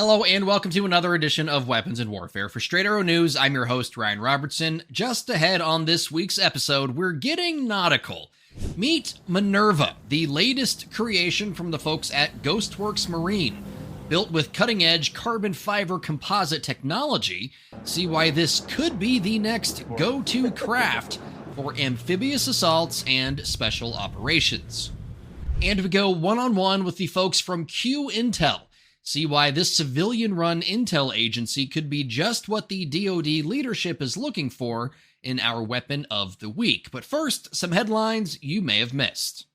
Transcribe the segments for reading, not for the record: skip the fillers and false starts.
Hello and welcome to another edition of Weapons and Warfare. For Straight Arrow News, I'm your host, Ryan Robertson. Just ahead on this week's episode, we're getting nautical. Meet Minerva, the latest creation from the folks at Ghostworks Marine. Built with cutting-edge carbon fiber composite technology, see why this could be the next go-to craft for amphibious assaults and special operations. And we go one-on-one with the folks from QIntel. See why this civilian-run intel agency could be just what the DoD leadership is looking for in our weapon of the week. But first, some headlines you may have missed.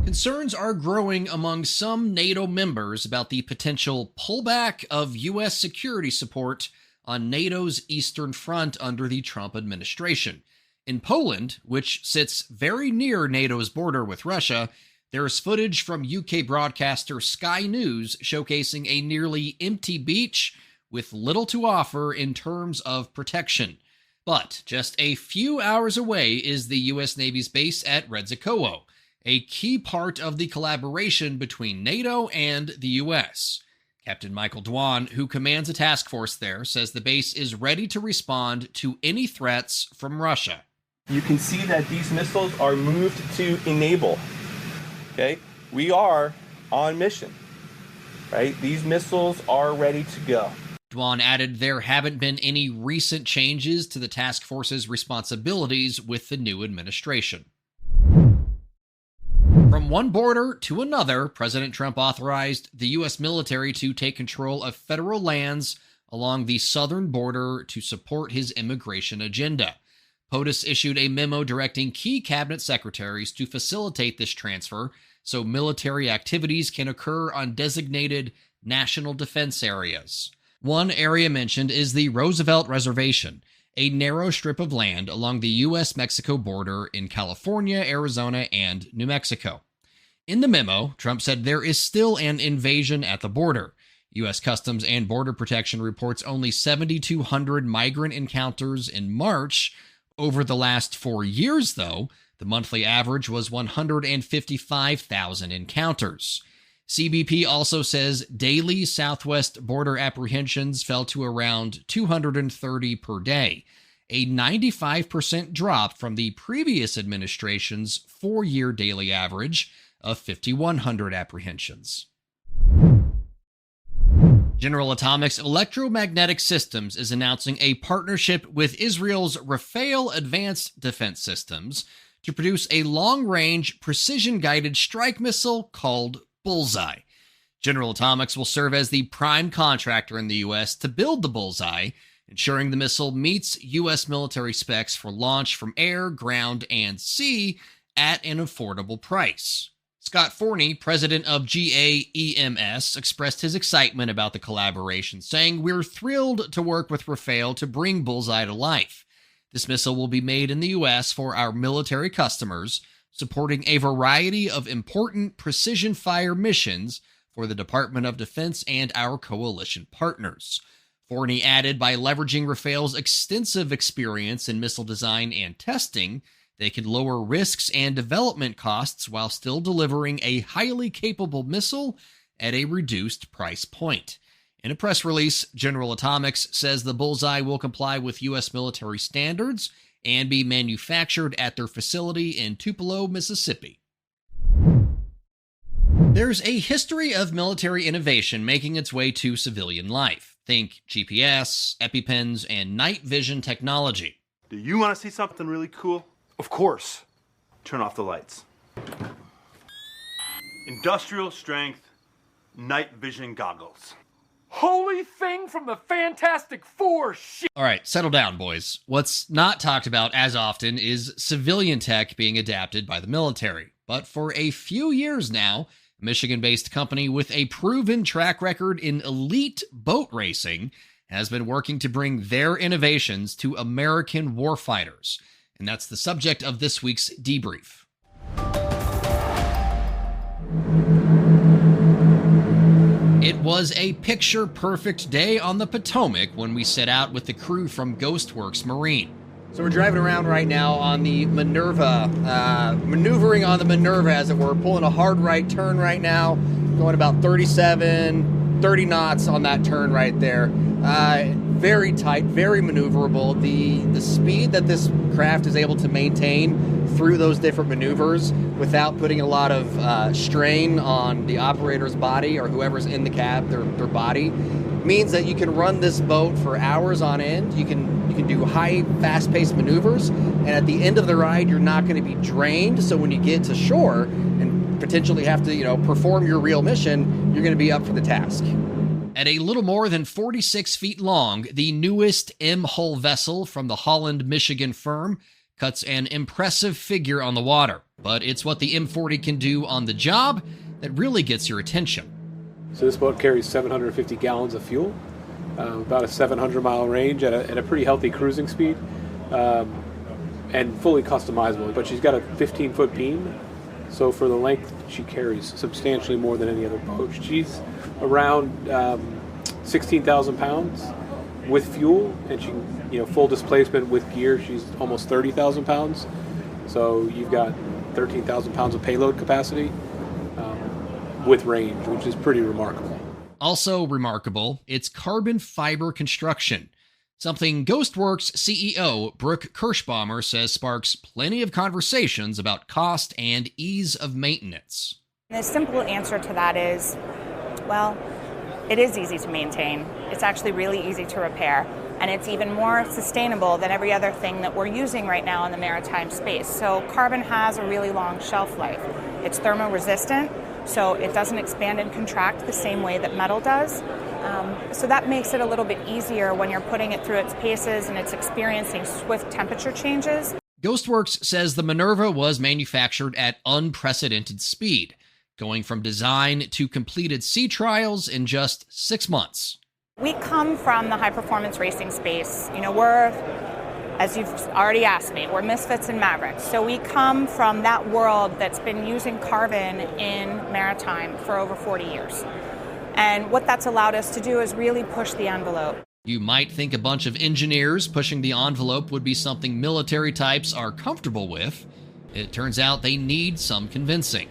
Concerns are growing among some NATO members about the potential pullback of U.S. security support on NATO's Eastern Front under the Trump administration. In Poland, which sits very near NATO's border with Russia, there is footage from UK broadcaster Sky News showcasing a nearly empty beach with little to offer in terms of protection. But just a few hours away is the U.S. Navy's base at Redzakowo, a key part of the collaboration between NATO and the U.S. Captain Michael Dwan, who commands a task force there, says the base is ready to respond to any threats from Russia. You can see that these missiles are moved to enable. Okay, we are on mission, right? These missiles are ready to go. Dwan added there haven't been any recent changes to the task force's responsibilities with the new administration. From one border to another, President Trump authorized the U.S. military to take control of federal lands along the southern border to support his immigration agenda. POTUS issued a memo directing key cabinet secretaries to facilitate this transfer so military activities can occur on designated national defense areas. One area mentioned is the Roosevelt Reservation, a narrow strip of land along the U.S.-Mexico border in California, Arizona, and New Mexico. In the memo, Trump said there is still an invasion at the border. U.S. Customs and Border Protection reports only 7,200 migrant encounters in March. Over the last 4 years, though, the monthly average was 155,000 encounters. CBP also says daily southwest border apprehensions fell to around 230 per day, a 95% drop from the previous administration's 4-year daily average of 5,100 apprehensions. General Atomics Electromagnetic Systems is announcing a partnership with Israel's Rafael Advanced Defense Systems to produce a long-range, precision-guided strike missile called Bullseye. General Atomics will serve as the prime contractor in the U.S. to build the Bullseye, ensuring the missile meets U.S. military specs for launch from air, ground, and sea at an affordable price. Scott Forney, president of GAEMS, expressed his excitement about the collaboration, saying, "We're thrilled to work with Rafael to bring Bullseye to life. This missile will be made in the U.S. for our military customers, supporting a variety of important precision fire missions for the Department of Defense and our coalition partners." Forney added, by leveraging Rafael's extensive experience in missile design and testing, they can lower risks and development costs while still delivering a highly capable missile at a reduced price point. In a press release, General Atomics says the Bullseye will comply with U.S. military standards and be manufactured at their facility in Tupelo, Mississippi. There's a history of military innovation making its way to civilian life. Think GPS, EpiPens, and night vision technology. Do you want to see something really cool? Of course. Turn off the lights. Industrial strength night vision goggles. Holy thing from the Fantastic Four shit. All right, settle down, boys. What's not talked about as often is civilian tech being adapted by the military. But for a few years now, a Michigan-based company with a proven track record in elite boat racing has been working to bring their innovations to American warfighters. And that's the subject of this week's debrief. It was a picture-perfect day on the Potomac when we set out with the crew from Ghostworks Marine. So we're driving around right now on the Minerva, maneuvering on the Minerva, as it were, pulling a hard right turn right now. going about 37, 30 knots on that turn right there. Very tight, very maneuverable. The speed that this craft is able to maintain through those different maneuvers without putting a lot of strain on the operator's body or whoever's in the cab, their body, means that you can run this boat for hours on end. You can do high, fast-paced maneuvers, and at the end of the ride, you're not going to be drained. So when you get to shore and potentially have to, perform your real mission, you're going to be up for the task. At a little more than 46 feet long, the newest M-hull vessel from the Holland, Michigan firm cuts an impressive figure on the water. But it's what the M40 can do on the job that really gets your attention. So this boat carries 750 gallons of fuel, about a 700-mile range at a pretty healthy cruising speed, and fully customizable. But she's got a 15-foot beam, so for the length she carries substantially more than any other boat. She's around 16,000 pounds with fuel, and she, full displacement with gear, she's almost 30,000 pounds. So you've got 13,000 pounds of payload capacity with range, which is pretty remarkable. Also remarkable, its carbon fiber construction, something Ghostworks CEO Brooke Kirschbaumer says sparks plenty of conversations about cost and ease of maintenance. The simple answer to that is, well, it is easy to maintain. It's actually really easy to repair. And it's even more sustainable than every other thing that we're using right now in the maritime space. So carbon has a really long shelf life. It's thermo-resistant, so it doesn't expand and contract the same way that metal does. So that makes it a little bit easier when you're putting it through its paces and it's experiencing swift temperature changes. Ghostworks says the Minerva was manufactured at unprecedented speed, going from design to completed sea trials in just 6 months. We come from the high-performance racing space. We're, as you've already asked me, we're misfits and mavericks. So we come from that world that's been using carbon in maritime for over 40 years. And what that's allowed us to do is really push the envelope. You might think a bunch of engineers pushing the envelope would be something military types are comfortable with. It turns out they need some convincing.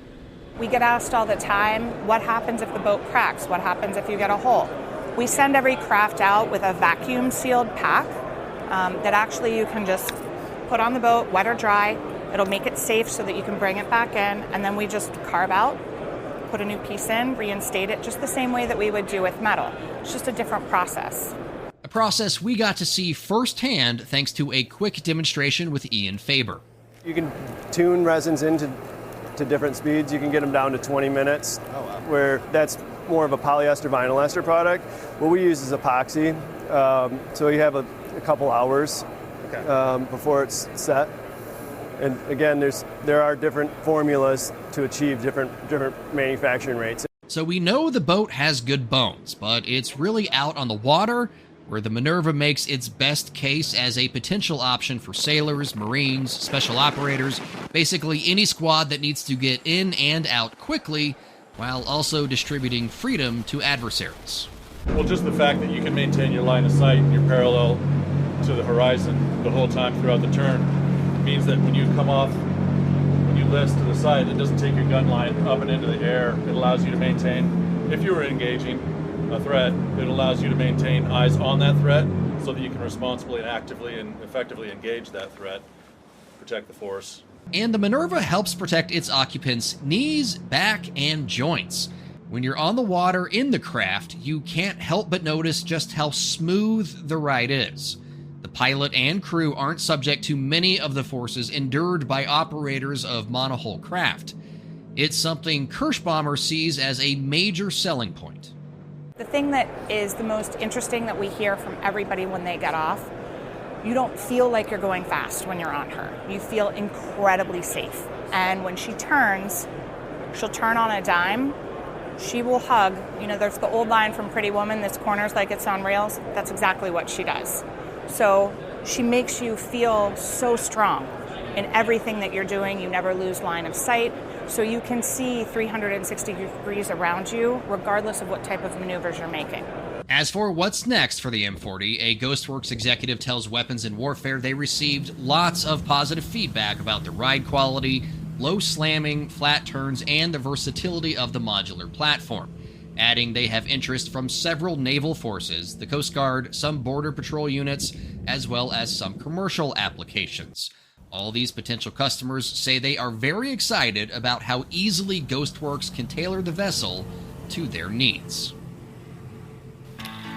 We get asked all the time, what happens if the boat cracks? What happens if you get a hole? We send every craft out with a vacuum sealed pack that actually you can just put on the boat, wet or dry. It'll make it safe so that you can bring it back in, and then we just carve out, put a new piece in, reinstate it just the same way that we would do with metal. It's just a different process. A process we got to see firsthand thanks to a quick demonstration with Ian Faber. You can tune resins into different speeds. You can get them down to 20 minutes, where that's more of a polyester vinyl ester product. What we use is epoxy, so you have a couple hours before it's set. And again, there are different formulas to achieve different manufacturing rates. So we know the boat has good bones, but it's really out on the water where the Minerva makes its best case as a potential option for sailors, Marines, special operators, basically any squad that needs to get in and out quickly, while also distributing freedom to adversaries. Well, just the fact that you can maintain your line of sight and your parallel to the horizon the whole time throughout the turn means that when you come off, when you list to the side, it doesn't take your gun line up and into the air. It allows you to maintain, if you were engaging a threat, it allows you to maintain eyes on that threat so that you can responsibly and actively and effectively engage that threat, protect the force. And the Minerva helps protect its occupants' knees, back, and joints. When you're on the water in the craft, you can't help but notice just how smooth the ride is. The pilot and crew aren't subject to many of the forces endured by operators of monohull craft. It's something Kirschbaumer sees as a major selling point. The thing that is the most interesting that we hear from everybody when they get off, you don't feel like you're going fast when you're on her. You feel incredibly safe. And when she turns, she'll turn on a dime. She will hug. There's the old line from Pretty Woman, this corner's like it's on rails. That's exactly what she does. So she makes you feel so strong in everything that you're doing. You never lose line of sight. So you can see 360 degrees around you, regardless of what type of maneuvers you're making. As for what's next for the M40, a Ghostworks executive tells Weapons and Warfare they received lots of positive feedback about the ride quality, low slamming, flat turns, and the versatility of the modular platform. Adding they have interest from several naval forces, the Coast Guard, some border patrol units, as well as some commercial applications. All these potential customers say they are very excited about how easily Ghostworks can tailor the vessel to their needs.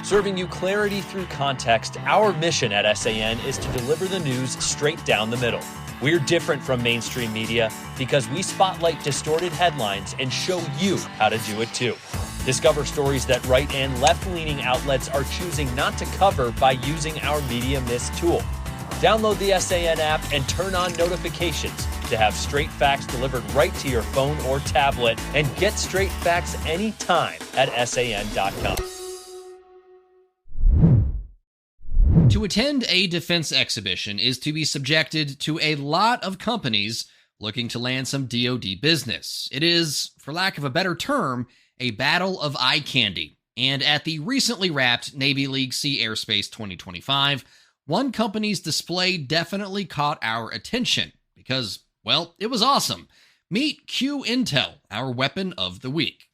Serving you clarity through context, our mission at SAN is to deliver the news straight down the middle. We're different from mainstream media because we spotlight distorted headlines and show you how to do it too. Discover stories that right and left-leaning outlets are choosing not to cover by using our Media Mist tool. Download the SAN app and turn on notifications to have straight facts delivered right to your phone or tablet, and get straight facts anytime at san.com. To attend a defense exhibition is to be subjected to a lot of companies looking to land some DoD business. It is, for lack of a better term, a battle of eye candy. And at the recently wrapped Navy League Sea Airspace 2025, one company's display definitely caught our attention because, well, it was awesome. Meet QIntel, our weapon of the week.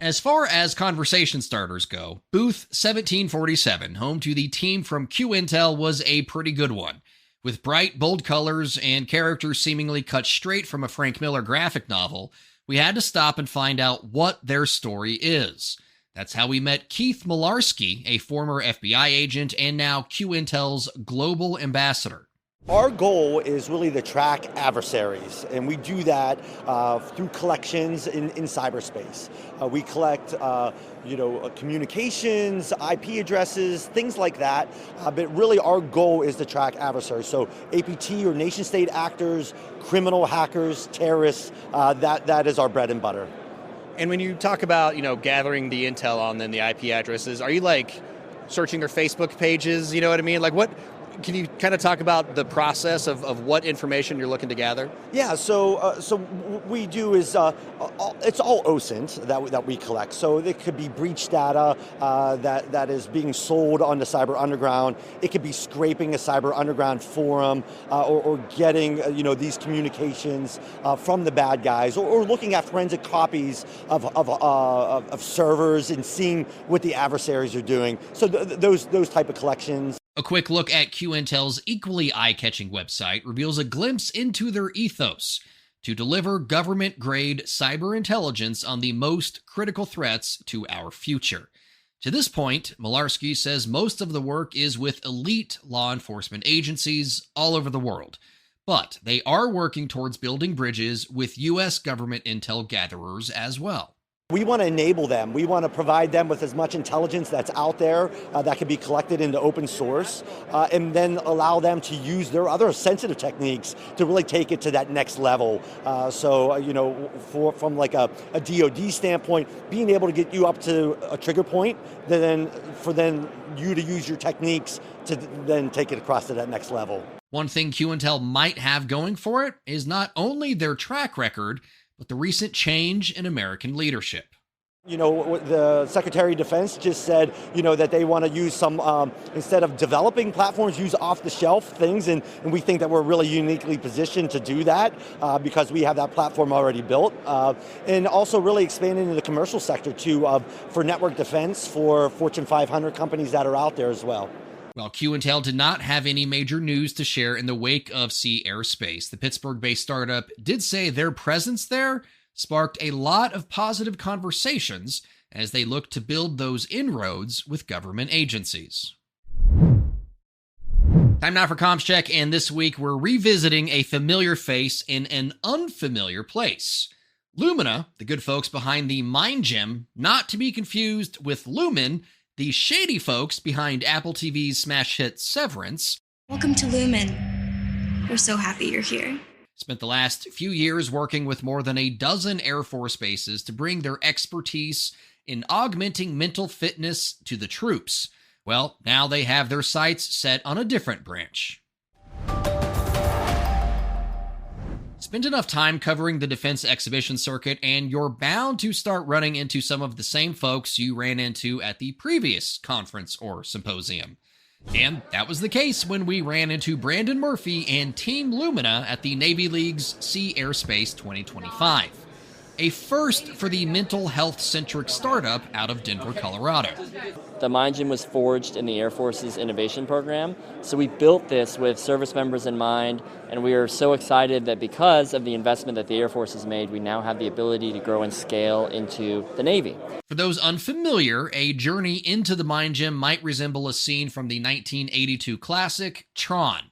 As far as conversation starters go, booth 1747, home to the team from QIntel, was a pretty good one. With bright, bold colors and characters seemingly cut straight from a Frank Miller graphic novel, we had to stop and find out what their story is. That's how we met Keith Malarski, a former FBI agent and now QIntel's global ambassador. Our goal is really to track adversaries, and we do that through collections in cyberspace. We collect, communications, IP addresses, things like that. But really, our goal is to track adversaries. So APT or nation-state actors, criminal hackers, terrorists. That is our bread and butter. And when you talk about, gathering the intel on them, the IP addresses, are you like searching their Facebook pages? You know what I mean? Like what? Can you kind of talk about the process of what information you're looking to gather? Yeah, so what we do is it's all OSINT that we collect. So it could be breach data that is being sold on the Cyber Underground. It could be scraping a Cyber Underground forum or getting these communications from the bad guys, or looking at forensic copies of servers and seeing what the adversaries are doing. So those type of collections. A quick look at QIntel's equally eye-catching website reveals a glimpse into their ethos to deliver government-grade cyber intelligence on the most critical threats to our future. To this point, Malarski says most of the work is with elite law enforcement agencies all over the world, but they are working towards building bridges with U.S. government intel gatherers as well. We want to enable them. We want to provide them with as much intelligence that's out there that can be collected into open source, and then allow them to use their other sensitive techniques to really take it to that next level. From like a DoD standpoint, being able to get you up to a trigger point, then you to use your techniques to then take it across to that next level. One thing QIntel might have going for it is not only their track record, but the recent change in American leadership. The Secretary of Defense just said, that they want to use some, instead of developing platforms, use off-the-shelf things, and we think that we're really uniquely positioned to do that because we have that platform already built. And also really expanding into the commercial sector too, for network defense for Fortune 500 companies that are out there as well. While QIntel did not have any major news to share in the wake of Sea Airspace, the Pittsburgh-based startup did say their presence there sparked a lot of positive conversations as they look to build those inroads with government agencies. Time now for Comms Check, and this week we're revisiting a familiar face in an unfamiliar place. Lumina, the good folks behind the Mind Gem, not to be confused with Lumen, the shady folks behind Apple TV's smash hit Severance. Welcome to Lumen. We're so happy you're here. Spent the last few years working with more than a dozen Air Force bases to bring their expertise in augmenting mental fitness to the troops. Well, now they have their sights set on a different branch. Spend enough time covering the defense exhibition circuit, and you're bound to start running into some of the same folks you ran into at the previous conference or symposium. And that was the case when we ran into Brandon Murphy and Team Lumina at the Navy League's Sea Airspace 2025. A first for the mental health-centric startup out of Denver, Colorado. The Mind Gym was forged in the Air Force's innovation program, so we built this with service members in mind, and we are so excited that because of the investment that the Air Force has made, we now have the ability to grow and scale into the Navy. For those unfamiliar, a journey into the Mind Gym might resemble a scene from the 1982 classic, Tron.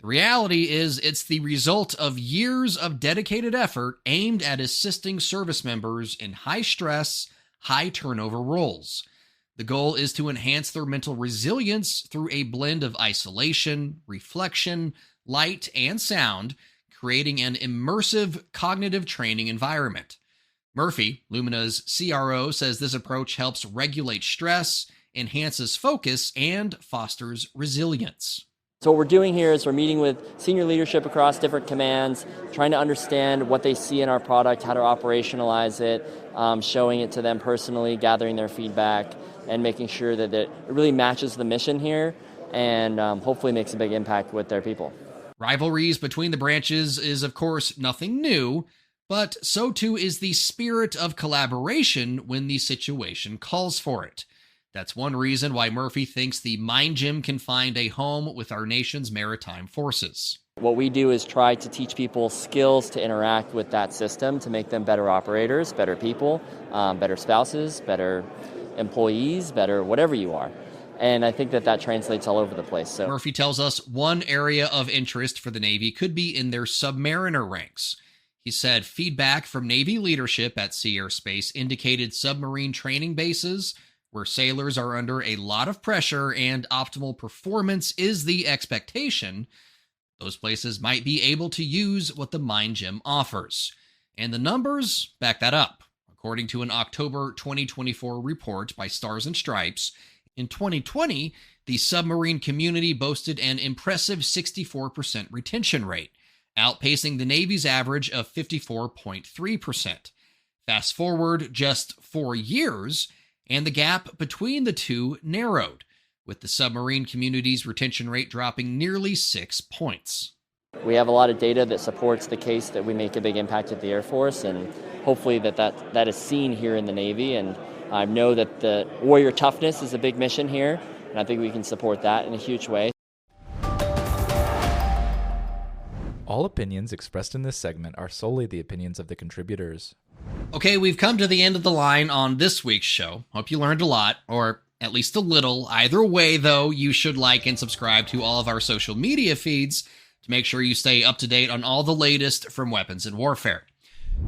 The reality is it's the result of years of dedicated effort aimed at assisting service members in high-stress, high-turnover roles. The goal is to enhance their mental resilience through a blend of isolation, reflection, light, and sound, creating an immersive cognitive training environment. Murphy, Lumina's CRO, says this approach helps regulate stress, enhances focus, and fosters resilience. So what we're doing here is we're meeting with senior leadership across different commands, trying to understand what they see in our product, how to operationalize it, showing it to them personally, gathering their feedback, and making sure that it really matches the mission here and hopefully makes a big impact with their people. Rivalries between the branches is, of course, nothing new, but so too is the spirit of collaboration when the situation calls for it. That's one reason why Murphy thinks the Mind Gym can find a home with our nation's maritime forces. What we do is try to teach people skills to interact with that system to make them better operators, better people, better spouses, better employees, better whatever you are. And I think that translates all over the place. So Murphy tells us one area of interest for the Navy could be in their submariner ranks. He said feedback from Navy leadership at Sea Airspace indicated submarine training bases where sailors are under a lot of pressure and optimal performance is the expectation, those places might be able to use what the Mind Gym offers. And the numbers back that up. According to an October 2024 report by Stars and Stripes, in 2020, the submarine community boasted an impressive 64% retention rate, outpacing the Navy's average of 54.3%. Fast forward just 4 years, and the gap between the two narrowed, with the submarine community's retention rate dropping nearly 6 points. We have a lot of data that supports the case that we make a big impact at the Air Force, and hopefully that is seen here in the Navy. And I know that the warrior toughness is a big mission here, and I think we can support that in a huge way. All opinions expressed in this segment are solely the opinions of the contributors. Okay, we've come to the end of the line on this week's show. Hope you learned a lot, or at least a little. Either way, though, you should like and subscribe to all of our social media feeds to make sure you stay up to date on all the latest from weapons and warfare.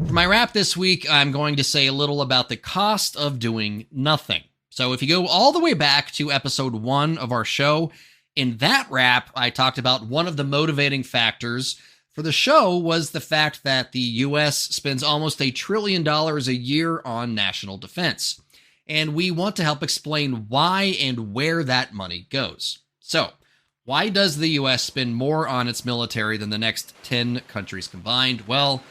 For my wrap this week, I'm going to say a little about the cost of doing nothing. So if you go all the way back to episode 1 of our show, in that wrap, I talked about one of the motivating factors for the show was the fact that the U.S. spends almost $1 trillion a year on national defense. And we want to help explain why and where that money goes. So, why does the U.S. spend more on its military than the next 10 countries combined? Well,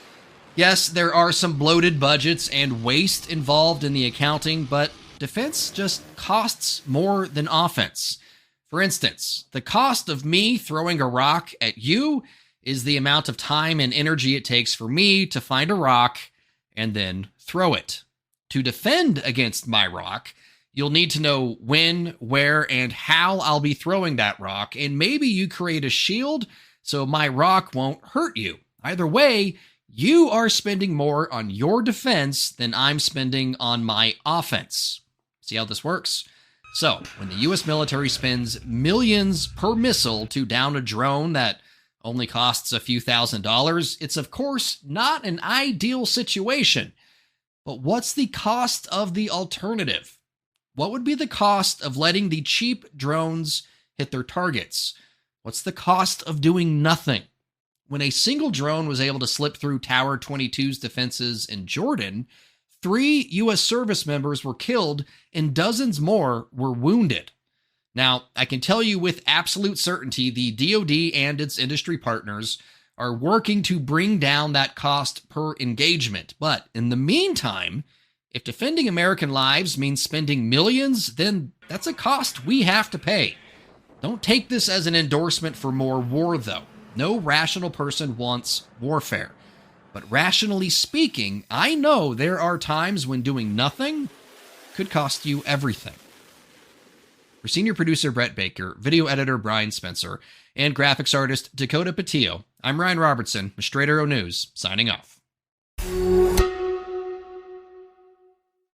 yes, there are some bloated budgets and waste involved in the accounting, but defense just costs more than offense. For instance, the cost of me throwing a rock at you is the amount of time and energy it takes for me to find a rock and then throw it. To defend against my rock, you'll need to know when, where, and how I'll be throwing that rock, and maybe you create a shield so my rock won't hurt you. Either way, you are spending more on your defense than I'm spending on my offense. See how this works? So, when the U.S. military spends millions per missile to down a drone that only costs a few $1,000s, it's of course not an ideal situation. But what's the cost of the alternative? What would be the cost of letting the cheap drones hit their targets? What's the cost of doing nothing? When a single drone was able to slip through Tower 22's defenses in Jordan, 3 U.S. service members were killed and dozens more were wounded. Now, I can tell you with absolute certainty the DoD and its industry partners are working to bring down that cost per engagement. But in the meantime, if defending American lives means spending millions, then that's a cost we have to pay. Don't take this as an endorsement for more war, though. No rational person wants warfare. But rationally speaking, I know there are times when doing nothing could cost you everything. For senior producer Brett Baker, video editor Brian Spencer, and graphics artist Dakota Patillo, I'm Ryan Robertson with Straight Arrow News, signing off.